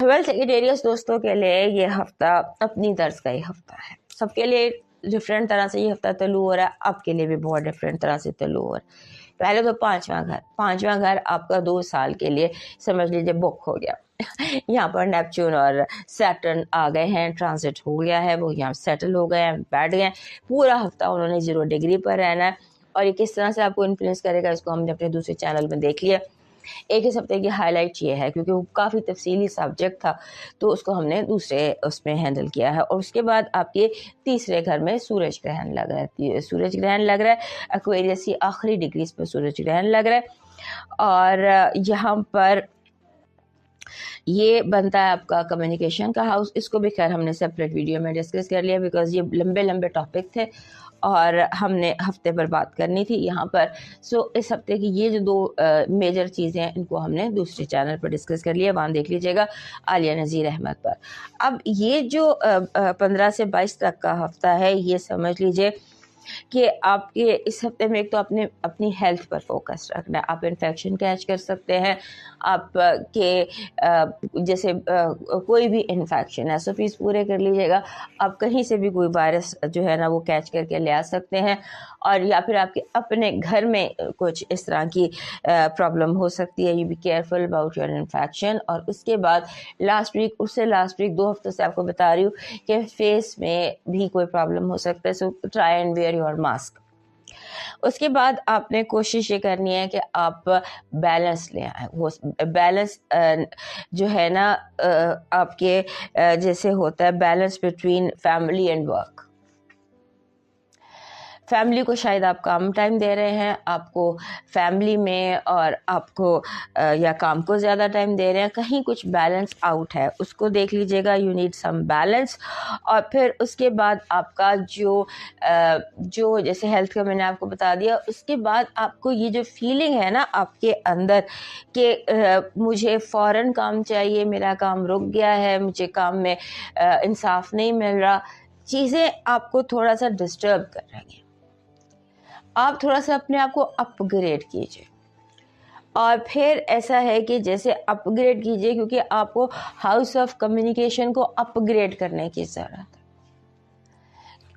Well सेक्रेटेरियस दोस्तों के लिए ये हफ्ता अपनी तर्ज का ही हफ्ता है। सबके लिए डिफरेंट तरह से ये हफ्ता तल्लू हो रहा है, आपके लिए भी बहुत डिफरेंट तरह से तल्लू हो रहा है। पहले तो पांचवा घर आपका 2 साल के लिए समझ लीजिए बुक हो गया। यहाँ पर नेपच्यून और सैटर्न आ गए हैं, ट्रांजिट हो गया है, वो यहाँ सेटल हो गए हैं, बैठ गए हैं। पूरा हफ्ता उन्होंने 0 डिग्री पर रहना है और ये किस तरह से आपको इन्फ्लुएंस करेगा इसको हमने अपने दूसरे चैनल में देख लिया। एक इस हफ्ते की हाईलाइट ये है क्योंकि वो काफ़ी तफसीली सब्जेक्ट था तो उसको हमने दूसरे उसमें हैंडल किया है। और उसके बाद आपके तीसरे घर में सूरज ग्रहण लग रहा है, एक्वेरियस की आखिरी डिग्रीज पर सूरज ग्रहण लग रहा है और यहाँ पर ये बनता है आपका कम्युनिकेशन का हाउस। इसको भी खैर हमने सेपरेट वीडियो में डिस्कस कर लिया बिकॉज ये लंबे टॉपिक थे और हमने हफ्ते पर बात करनी थी यहाँ पर। सो इस हफ्ते की ये जो 2 मेजर चीज़ें हैं इनको हमने दूसरे चैनल पर डिस्कस कर लिया, वहाँ देख लीजिएगा आलिया नज़ीर अहमद पर। अब ये जो 15 से 22 तक का हफ्ता है ये समझ लीजिए कि आपके इस हफ्ते में एक तो आपने अपनी हेल्थ पर फोकस रखना है। आप इन्फेक्शन कैच कर सकते हैं, आप के जैसे कोई भी इन्फेक्शन है SOPs पूरे कर लीजिएगा। आप कहीं से भी कोई वायरस जो है ना वो कैच करके ले आ सकते हैं और या फिर आपके अपने घर में कुछ इस तरह की प्रॉब्लम हो सकती है। You be careful about your infection. और उसके बाद लास्ट वीक 2 हफ्तों से आपको बता रही हूँ कि फेस में भी कोई प्रॉब्लम हो सकता है। So try and wear your mask. उसके बाद आपने कोशिश ये करनी है कि आप बैलेंस ले आए। वो बैलेंस जो है ना आपके जैसे होता है balance between family and work. Family को शायद आप कम टाइम दे रहे हैं, आपको फैमिली में और आपको या काम को ज़्यादा टाइम दे रहे हैं, कहीं कुछ बैलेंस आउट है, उसको देख लीजिएगा। You need some balance. और फिर उसके बाद आपका जो जैसे हेल्थ का मैंने आपको बता दिया, उसके बाद आपको ये जो फीलिंग है ना आपके अंदर कि मुझे फ़ौरन काम चाहिए, मेरा काम रुक गया है, मुझे काम में इंसाफ नहीं मिल रहा, चीज़ें आपको थोड़ा सा डिस्टर्ब कर रही हैं। आप थोड़ा सा अपने आप को अपग्रेड कीजिए और फिर ऐसा है कि जैसे अपग्रेड कीजिए क्योंकि आपको हाउस ऑफ कम्युनिकेशन को अपग्रेड करने की ज़रूरत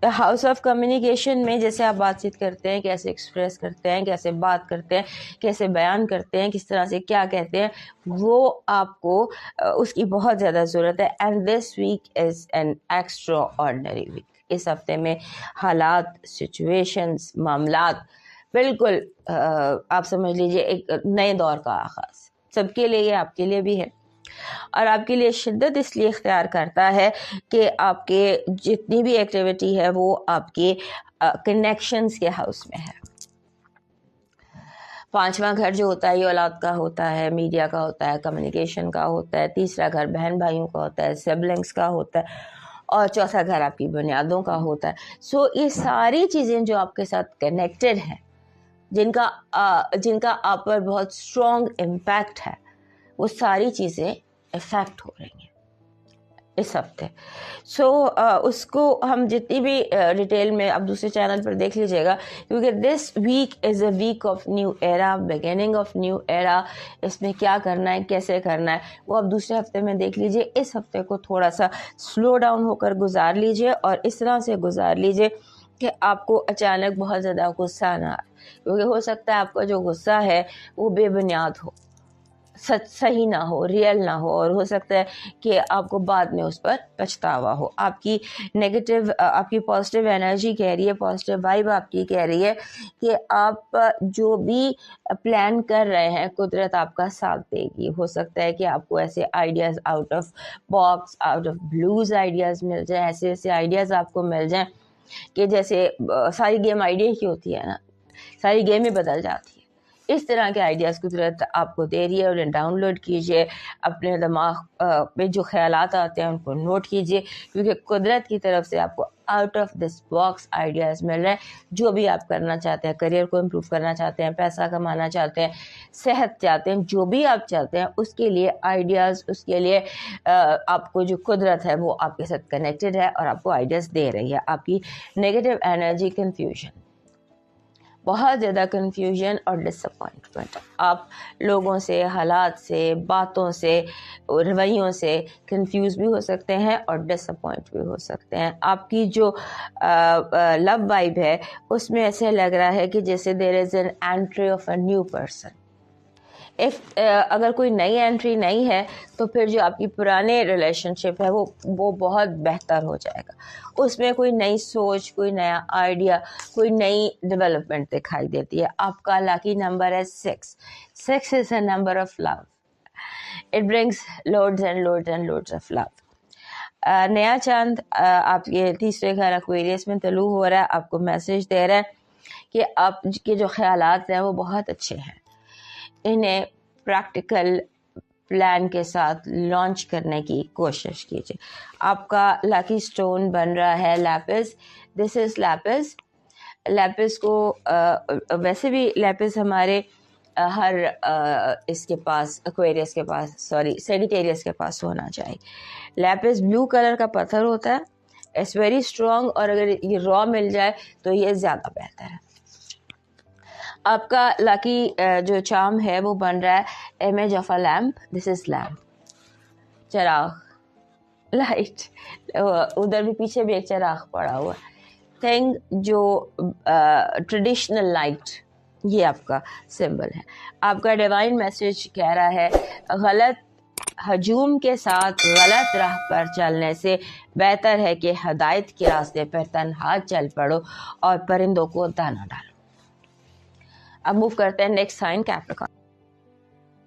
है। हाउस ऑफ कम्युनिकेशन में जैसे आप बातचीत करते हैं, कैसे एक्सप्रेस करते हैं, कैसे बात करते हैं, कैसे बयान करते हैं, किस तरह से क्या कहते हैं, वो आपको उसकी बहुत ज़्यादा ज़रूरत है। And this week is an extraordinary week. इस हफ्ते में हालात, सिचुएशंस, मामलात बिल्कुल आप समझ लीजिए एक नए दौर का आगाज़ सबके लिए, आपके लिए भी है। और आपके लिए शिद्दत इसलिए इख्तियार करता है कि आपके जितनी भी एक्टिविटी है वो आपके कनेक्शंस के हाउस में है। 5वां घर जो होता है ये औलाद का होता है, मीडिया का होता है, कम्युनिकेशन का होता है। तीसरा घर बहन भाइयों का होता है, सिबलिंग्स का होता है और चौथा घर आपकी बुनियादों का होता है। सो ये सारी चीज़ें जो आपके साथ कनेक्टेड हैं, जिनका आप पर बहुत स्ट्रॉन्ग इम्पैक्ट है, वो सारी चीज़ें इफेक्ट हो रही हैं इस हफ्ते। सो उसको हम जितनी भी डिटेल में आप दूसरे चैनल पर देख लीजिएगा क्योंकि this week is a week of new era, beginning of new era. इसमें क्या करना है, कैसे करना है, वो आप दूसरे हफ्ते में देख लीजिए। इस हफ्ते को थोड़ा सा स्लो डाउन होकर गुजार लीजिए और इस तरह से गुजार लीजिए कि आपको अचानक बहुत ज़्यादा गुस्सा ना आए, क्योंकि हो सकता है आपका जो गुस्सा है वो बेबुनियाद हो, सही ना हो, रियल ना हो और हो सकता है कि आपको बाद में उस पर पछतावा हो। आपकी नेगेटिव आपकी पॉजिटिव एनर्जी कह रही है, पॉजिटिव वाइब आपकी कह रही है कि आप जो भी प्लान कर रहे हैं कुदरत आपका साथ देगी। हो सकता है कि आपको ऐसे ideas out of box, out of blues ideas मिल जाए, ऐसे आइडियाज़ आपको मिल जाएं कि जैसे सारी गेम आइडिया की होती है ना, सारी गेम ही बदल जाती है। इस तरह के आइडियाज़ कुदरत आपको दे रही है। उन्हें डाउनलोड कीजिए, अपने दिमाग में जो ख्यालात आते हैं उनको नोट कीजिए क्योंकि कुदरत की तरफ से आपको out of this box ideas मिल रहे हैं। जो भी आप करना चाहते हैं, करियर को इम्प्रूव करना चाहते हैं, पैसा कमाना चाहते हैं, सेहत चाहते हैं, जो भी आप चाहते हैं उसके लिए आइडियाज़, उसके लिए आपको जो कुदरत है वो आपके साथ कनेक्टेड है और आपको आइडियाज़ दे रही है। आपकी नेगेटिव एनर्जी, कन्फ्यूजन, बहुत ज़्यादा कन्फ्यूजन और डिसअपॉइंटमेंट। आप लोगों से, हालात से, बातों से, रवैयों से कंफ्यूज भी हो सकते हैं और डिसअपॉइंट भी हो सकते हैं। आपकी जो लव वाइब है उसमें ऐसे लग रहा है कि जैसे there is an entry of a new person. अगर कोई नई एंट्री नहीं है तो फिर जो आपकी पुराने रिलेशनशिप है वो बहुत बेहतर हो जाएगा। उसमें कोई नई सोच, कोई नया आइडिया, कोई नई डेवलपमेंट दिखाई देती है। आपका लकी नंबर है 6। 6 is a number of love. It brings loads and loads and loads of love. नया चांद आपके तीसरे घर एक्वेरियस में तलू हो रहा है। आपको मैसेज दे रहा है कि आपके जो ख्यालात हैं वो बहुत अच्छे हैं। इन्हें प्रैक्टिकल प्लान के साथ लॉन्च करने की कोशिश कीजिए। आपका लकी स्टोन बन रहा है Lapis. This is Lapis. Lapis को वैसे भी लैपिस हमारे हर इसके पास, एक्वेरियस के पास, सॉरी सेजिटेरियस के पास होना चाहिए। लैपिस ब्लू कलर का पत्थर होता है। इट्स वेरी स्ट्रॉन्ग, और अगर ये रॉ मिल जाए तो ये ज़्यादा बेहतर है। आपका लकी जो चार्म है वो बन रहा है image of a lamp. This is lamp, Chirag, light. उधर भी पीछे भी एक चिराग पड़ा हुआ थिंग, जो ट्रेडिशनल लाइट, ये आपका सिंबल है। आपका डिवाइन मैसेज कह रहा है गलत हजूम के साथ गलत राह पर चलने से बेहतर है कि हदायत के रास्ते पर तन्हा चल पड़ो और परिंदों को दाना डालो। अब मूव करते हैं नेक्स्ट साइन कैप्रिकॉर्न।